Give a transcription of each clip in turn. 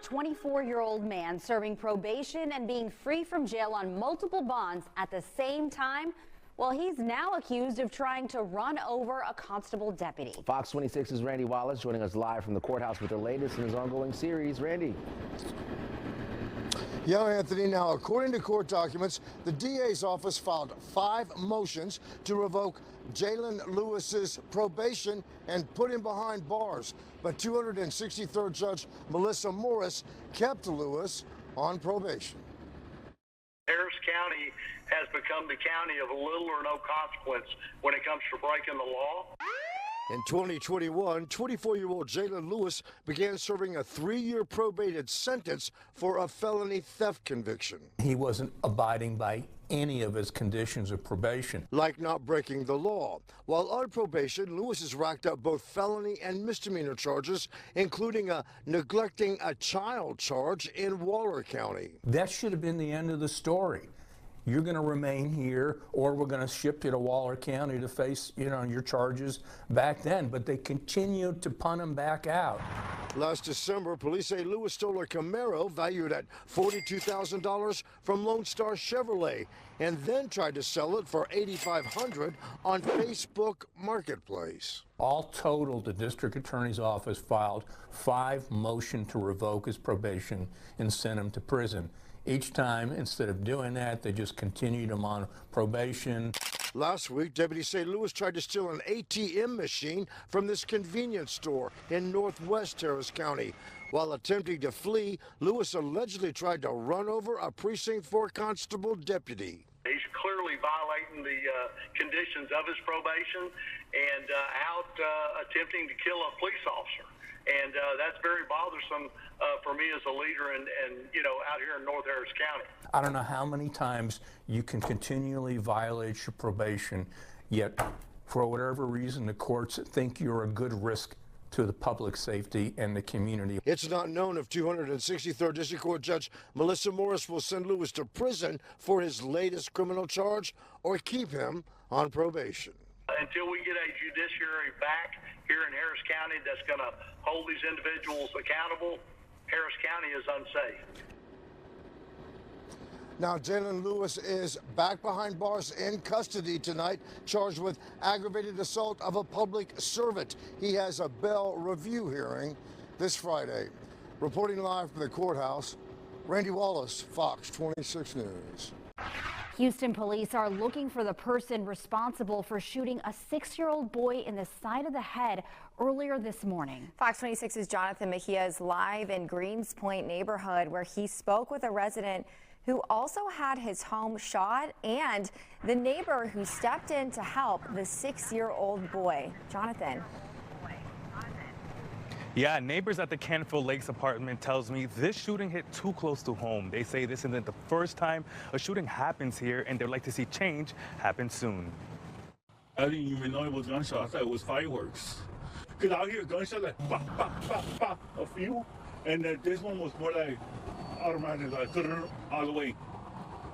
24-year-old man serving probation and being free from jail on multiple bonds at the same time. Well, he's now accused of trying to run over a constable deputy. Fox 26's Randy Wallace joining us live from the courthouse with the latest in his ongoing series. Randy. Yeah, Anthony. Now, according to court documents, the DA's office filed 5 motions to revoke Jalen Lewis's probation and put him behind bars. But 263rd Judge Melissa Morris kept Lewis on probation. Harris County has become the county of little or no consequence when it comes to breaking the law. In 2021, 24-year-old Jalen Lewis began serving a 3-year probated sentence for a felony theft conviction. He wasn't abiding by any of his conditions of probation. Like not breaking the law. While on probation, Lewis has racked up both felony and misdemeanor charges, including a neglecting a child charge in Waller County. That should have been the end of the story. You're going to remain here, or we're going to ship you to Waller County to face, your charges back then. But they continued to punt him back out. Last December, police say Lewis stole a Camaro valued at $42,000 from Lone Star Chevrolet, and then tried to sell it for $8,500 on Facebook Marketplace. All total, the district attorney's office filed 5 motions to revoke his probation and send him to prison. Each time, instead of doing that, they just continued him on probation. Last week, deputies say Lewis tried to steal an ATM machine from this convenience store in northwest Harris County. While attempting to flee, Lewis allegedly tried to run over a Precinct 4 constable deputy. He's clearly violating the conditions of his probation and out attempting to kill a police officer. And that's very bothersome for me as a leader and out here in North Harris County. I don't know how many times you can continually violate your probation, yet for whatever reason the courts think you're a good risk to the public safety and the community. It's not known if 263rd District Court Judge Melissa Morris will send Lewis to prison for his latest criminal charge or keep him on probation. Until we get a judiciary back here in Harris County that's going to hold these individuals accountable, Harris County is unsafe. Now, Jalen Lewis is back behind bars in custody tonight, charged with aggravated assault of a public servant. He has a bail review hearing this Friday. Reporting live from the courthouse, Randy Wallace, Fox 26 News. Houston police are looking for the person responsible for shooting a 6-year-old boy in the side of the head earlier this morning. Fox 26's Jonathan Mejia is live in Greens Point neighborhood, where he spoke with a resident who also had his home shot and the neighbor who stepped in to help the 6-year-old boy. Jonathan. Yeah, neighbors at the Canfield Lakes apartment tells me this shooting hit too close to home. They say this isn't the first time a shooting happens here, and they'd like to see change happen soon. I didn't even know it was gunshots. I thought it was fireworks. Because I hear gunshots like pop, pop, pop, pop, a few, and this one was more like automatic, like all the way.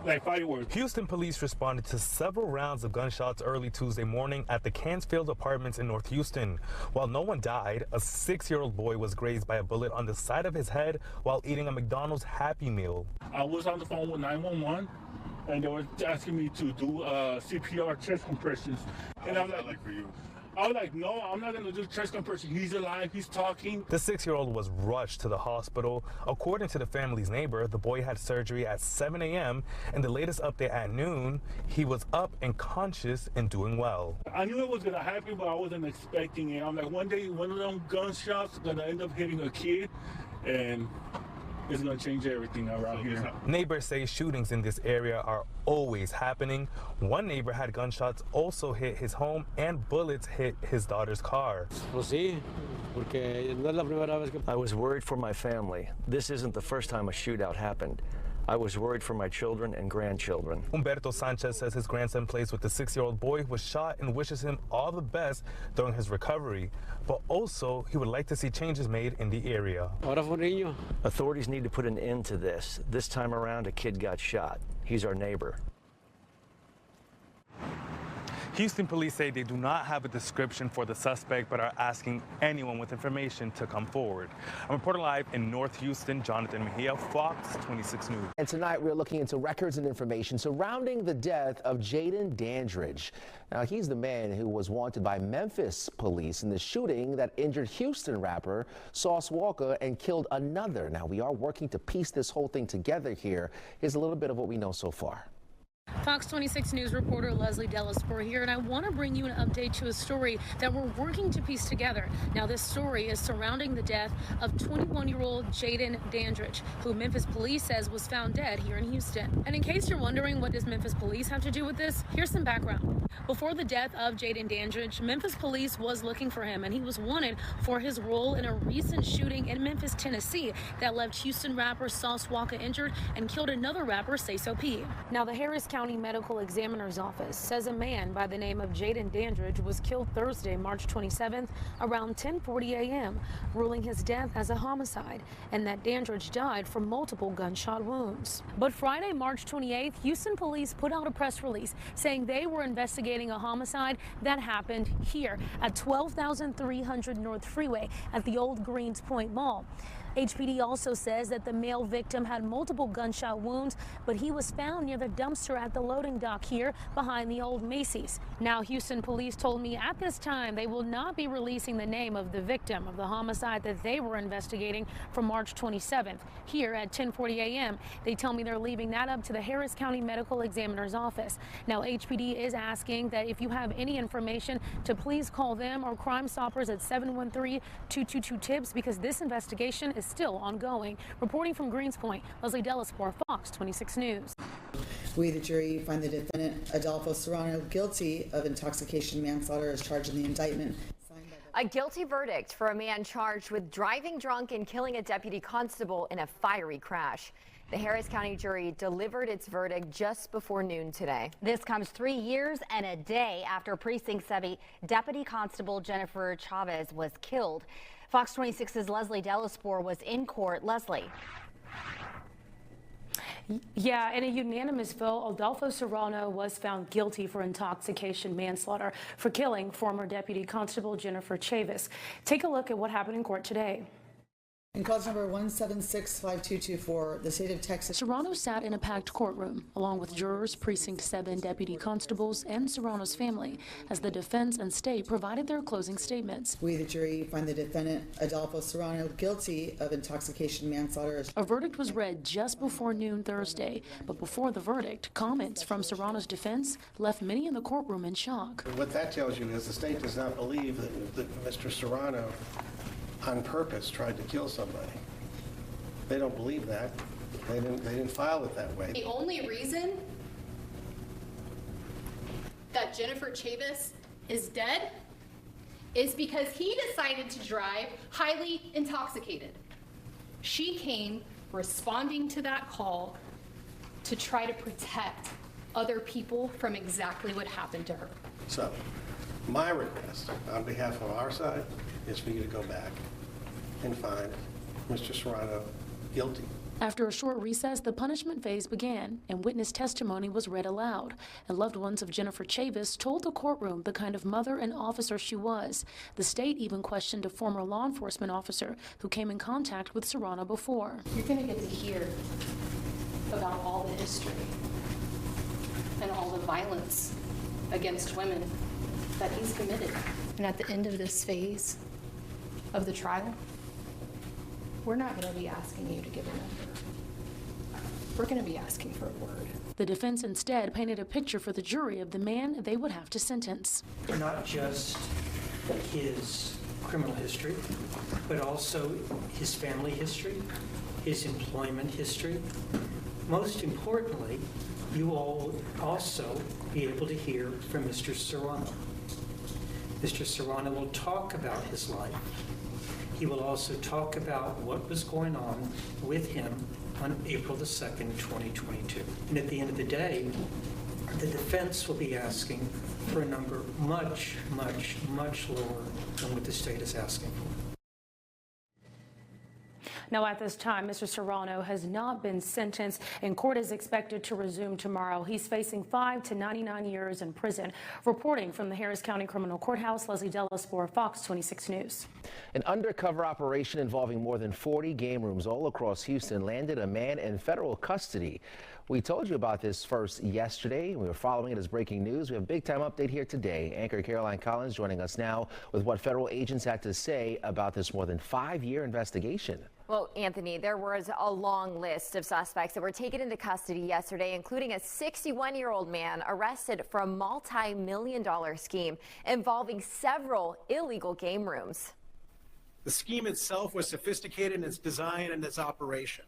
Like fireworks. Houston police responded to several rounds of gunshots early Tuesday morning at the Canfield Apartments in North Houston. While no one died, a 6-year-old boy was grazed by a bullet on the side of his head while eating a McDonald's Happy Meal. I was on the phone with 911, and they were asking me to do CPR chest compressions. And I'm like for you? I was like, no, I'm not going to do chest compression. He's alive. He's talking. The 6-year-old was rushed to the hospital. According to the family's neighbor, the boy had surgery at 7 a.m. and the latest update at noon, he was up and conscious and doing well. I knew it was going to happen, but I wasn't expecting it. I'm like, one day, one of them gunshots going to end up hitting a kid, and it's going to change everything around here. Neighbors say shootings in this area are always happening. One neighbor had gunshots also hit his home and bullets hit his daughter's car. I was worried for my family. This isn't the first time a shootout happened. I was worried for my children and grandchildren. Humberto Sanchez says his grandson plays with the 6-year-old boy who was shot and wishes him all the best during his recovery. But also, he would like to see changes made in the area. Authorities need to put an end to this. This time around, a kid got shot. He's our neighbor. Houston police say they do not have a description for the suspect, but are asking anyone with information to come forward. I'm reporting live in North Houston, Jonathan Mejia, Fox 26 News. And tonight we're looking into records and information surrounding the death of Jaden Dandridge. Now, he's the man who was wanted by Memphis police in the shooting that injured Houston rapper Sauce Walka and killed another. Now, we are working to piece this whole thing together here. Here's a little bit of what we know so far. Fox 26 News reporter Leslie Delaspore here, and I want to bring you an update to a story that we're working to piece together. Now, this story is surrounding the death of 21-year-old Jaden Dandridge, who Memphis police says was found dead here in Houston. And in case you're wondering what does Memphis police have to do with this, here's some background. Before the death of Jaden Dandridge, Memphis police was looking for him, and he was wanted for his role in a recent shooting in Memphis, Tennessee, that left Houston rapper Sauce Walka injured and killed another rapper, Sayso P. Now, the Harris County Medical Examiner's Office says a man by the name of Jaden Dandridge was killed Thursday, March 27th, around 10:40 a.m., ruling his death as a homicide, and that Dandridge died from multiple gunshot wounds. But Friday, March 28th, Houston police put out a press release saying they were investigating a homicide that happened here at 12,300 North Freeway at the old Greens Point Mall. HPD also says that the male victim had multiple gunshot wounds, but he was found near the dumpster at the loading dock here behind the old Macy's. Now, Houston police told me at this time they will not be releasing the name of the victim of the homicide that they were investigating from March 27th. Here at 10:40 a.m., they tell me they're leaving that up to the Harris County Medical Examiner's Office. Now, HPD is asking that if you have any information to please call them or Crime Stoppers at 713-222-TIPS because this investigation is still ongoing. Reporting from Greens Point, Leslie Delaspore, Fox 26 News. We, the jury, find the defendant, Adolfo Serrano, guilty of intoxication manslaughter as charged in the indictment. A guilty verdict for a man charged with driving drunk and killing a deputy constable in a fiery crash. The Harris County jury delivered its verdict just before noon today. This comes 3 years and a day after Precinct 7 Deputy Constable Jennifer Chavez was killed. Fox 26's Leslie Delaspore was in court. Leslie. Yeah, in a unanimous vote, Adolfo Serrano was found guilty for intoxication manslaughter for killing former Deputy Constable Jennifer Chavez. Take a look at what happened in court today. In cause number 1765224, the state of Texas. Serrano sat in a packed courtroom, along with jurors, Precinct 7 deputy constables, and Serrano's family, as the defense and state provided their closing statements. We, the jury, find the defendant, Adolfo Serrano, guilty of intoxication manslaughter. A verdict was read just before noon Thursday, but before the verdict, comments from Serrano's defense left many in the courtroom in shock. What that tells you is the state does not believe that Mr. Serrano on purpose tried to kill somebody. They don't believe that. They didn't file it that way. The only reason that Jennifer Chavez is dead is because he decided to drive highly intoxicated. She came responding to that call to try to protect other people from exactly what happened to her. So, my request on behalf of our side is for you to go back and find Mr. Serrano guilty. After a short recess, the punishment phase began, and witness testimony was read aloud. And loved ones of Jennifer Chavez told the courtroom the kind of mother and officer she was. The state even questioned a former law enforcement officer who came in contact with Serrano before. You're going to get to hear about all the history and all the violence against women that he's committed. And at the end of this phase of the trial, we're not going to be asking you to give a number. We're going to be asking for a word. The defense instead painted a picture for the jury of the man they would have to sentence. Not just his criminal history, but also his family history, his employment history. Most importantly, you all will also be able to hear from Mr. Serrano. Mr. Serrano will talk about his life. He will also talk about what was going on with him on April the 2nd, 2022. And at the end of the day, the defense will be asking for a number much, much, much lower than what the state is asking for. Now, at this time, Mr. Serrano has not been sentenced, and court is expected to resume tomorrow. He's facing 5 to 99 years in prison. Reporting from the Harris County Criminal Courthouse, Leslie Delaspore, Fox 26 News. An undercover operation involving more than 40 game rooms all across Houston landed a man in federal custody. We told you about this first yesterday. We were following it as breaking news. We have a big-time update here today. Anchor Caroline Collins joining us now with what federal agents had to say about this more than 5-year investigation. Well, Anthony, there was a long list of suspects that were taken into custody yesterday, including a 61-year-old man arrested for a multi-million-dollar scheme involving several illegal game rooms. The scheme itself was sophisticated in its design and its operation.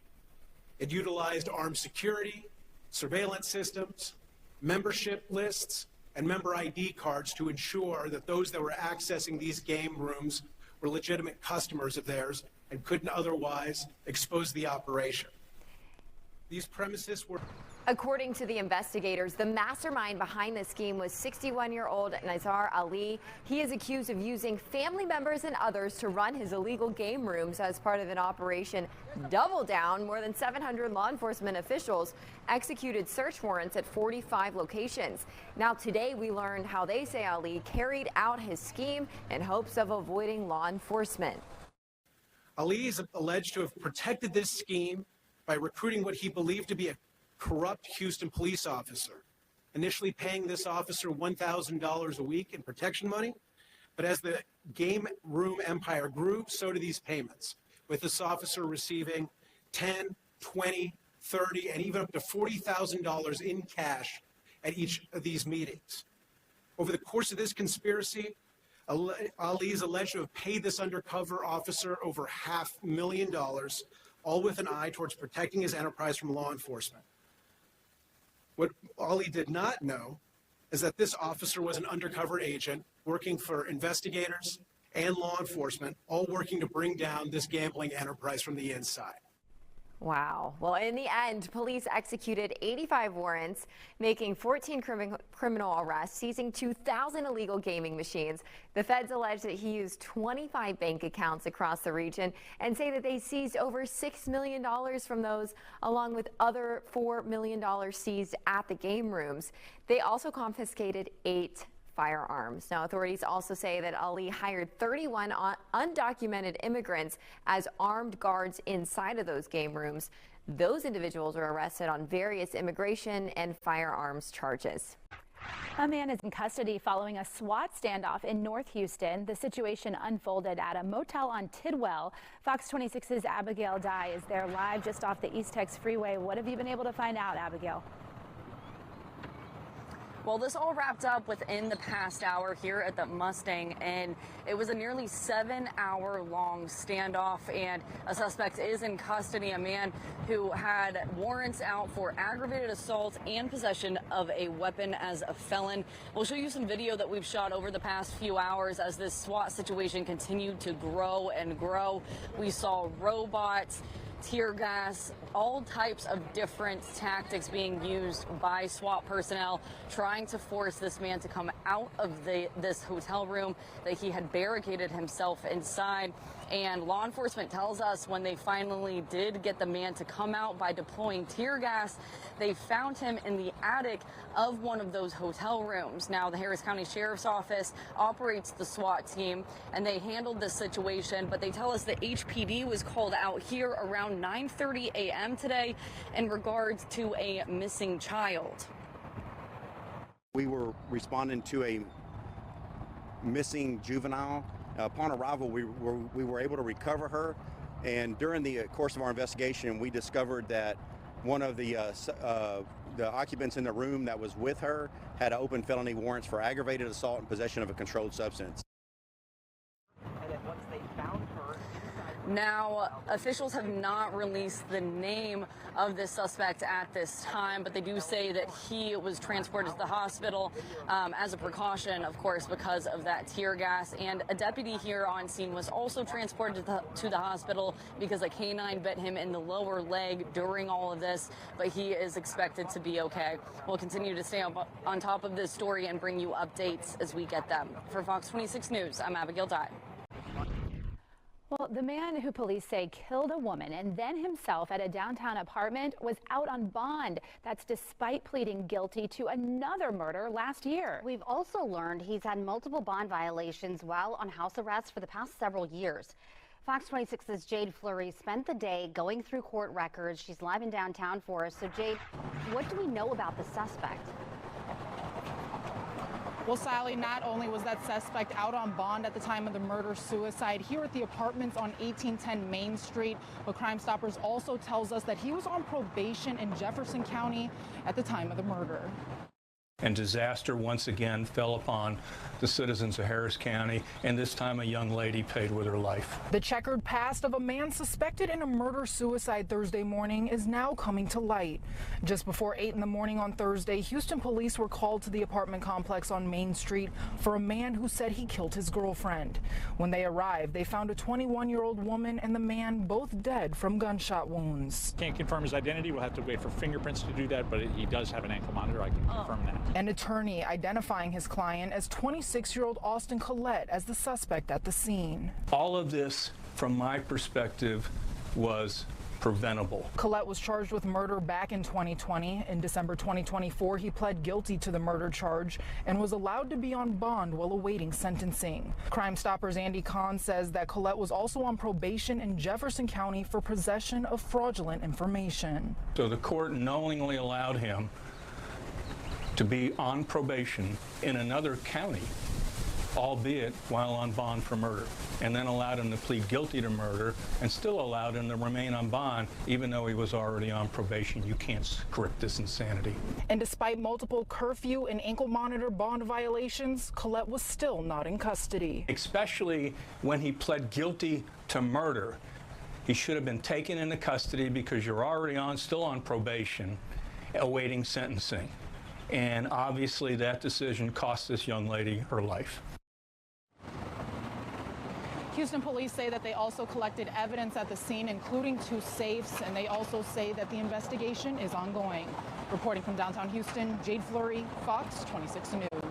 It utilized armed security, surveillance systems, membership lists, and member ID cards to ensure that those that were accessing these game rooms were legitimate customers of theirs and couldn't otherwise expose the operation. These premises were... According to the investigators, the mastermind behind the scheme was 61-year-old Nazar Ali. He is accused of using family members and others to run his illegal game rooms as part of an operation Double Down. More than 700 law enforcement officials executed search warrants at 45 locations. Now today we learned how they say Ali carried out his scheme in hopes of avoiding law enforcement. Ali is alleged to have protected this scheme by recruiting what he believed to be a corrupt Houston police officer, initially paying this officer $1,000 a week in protection money. But as the game room empire grew, so did these payments, with this officer receiving $10, $20, $30, and even up to $40,000 in cash at each of these meetings. Over the course of this conspiracy, Ali is alleged to have paid this undercover officer over $500,000, all with an eye towards protecting his enterprise from law enforcement. What Ali did not know is that this officer was an undercover agent working for investigators and law enforcement, all working to bring down this gambling enterprise from the inside. Wow. Well, in the end, police executed 85 warrants, making 14 criminal arrests, seizing 2,000 illegal gaming machines. The feds allege that he used 25 bank accounts across the region and say that they seized over $6 million from those, along with other $4 million seized at the game rooms. They also confiscated 8 firearms. Now, authorities also say that Ali hired 31 undocumented immigrants as armed guards inside of those game rooms. Those individuals were arrested on various immigration and firearms charges. A man is in custody following a SWAT standoff in North Houston. The situation unfolded at a motel on Tidwell. Fox 26's Abigail Dye is there live just off the East Tex Freeway. What have you been able to find out, Abigail? Well, this all wrapped up within the past hour here at the Mustang, and it was a nearly 7-hour-long standoff, and a suspect is in custody, a man who had warrants out for aggravated assault and possession of a weapon as a felon. We'll show you some video that we've shot over the past few hours as this SWAT situation continued to grow and grow. We saw robots, tear gas, all types of different tactics being used by SWAT personnel trying to force this man to come out of this hotel room that he had barricaded himself inside. And law enforcement tells us when they finally did get the man to come out by deploying tear gas, they found him in the attic of one of those hotel rooms. Now, the Harris County Sheriff's Office operates the SWAT team, and they handled this situation, but they tell us that HPD was called out here around 9:30 a.m. today in regards to a missing child. We were responding to a missing juvenile. Upon arrival, we were able to recover her, and during the course of our investigation, we discovered that one of the occupants in the room that was with her had open felony warrants for aggravated assault and possession of a controlled substance. And then once they found her, now, officials have not released the name of this suspect at this time, but they do say that he was transported to the hospital as a precaution, of course, because of that tear gas. And a deputy here on scene was also transported to the hospital because a canine bit him in the lower leg during all of this, but he is expected to be okay. We'll continue to stay on top of this story and bring you updates as we get them. For Fox 26 News, I'm Abigail Dye. Well, the man who police say killed a woman and then himself at a downtown apartment was out on bond. That's despite pleading guilty to another murder last year. We've also learned he's had multiple bond violations while on house arrest for the past several years. Fox 26's Jade Fleury spent the day going through court records. She's live in downtown for us. So, Jade, what do we know about the suspect? Well, Sally, not only was that suspect out on bond at the time of the murder-suicide here at the apartments on 1810 Main Street, but Crime Stoppers also tells us that he was on probation in Jefferson County at the time of the murder. And disaster once again fell upon the citizens of Harris County, and this time a young lady paid with her life. The checkered past of a man suspected in a murder-suicide Thursday morning is now coming to light. Just before 8 in the morning on Thursday, Houston police were called to the apartment complex on Main Street for a man who said he killed his girlfriend. When they arrived, they found a 21-year-old woman and the man both dead from gunshot wounds. Can't confirm his identity. We'll have to wait for fingerprints to do that, but he does have an ankle monitor. I can confirm that. An attorney identifying his client as 26-year-old Austin Collette as the suspect at the scene. All of this, from my perspective, was preventable. Collette was charged with murder back in 2020. In December 2024, he pled guilty to the murder charge and was allowed to be on bond while awaiting sentencing. Crime Stoppers' Andy Kahn says that Collette was also on probation in Jefferson County for possession of fraudulent information. So the court knowingly allowed him to be on probation in another county, albeit while on bond for murder, and then allowed him to plead guilty to murder and still allowed him to remain on bond even though he was already on probation. You can't script this insanity. And despite multiple curfew and ankle monitor bond violations, Collette was still not in custody. Especially when he pled guilty to murder. He should have been taken into custody because you're already still on probation, awaiting sentencing. And obviously that decision cost this young lady her life. Houston police say that they also collected evidence at the scene, including 2 safes, and they also say that the investigation is ongoing. Reporting from downtown Houston, Jade Fleury, Fox 26 News.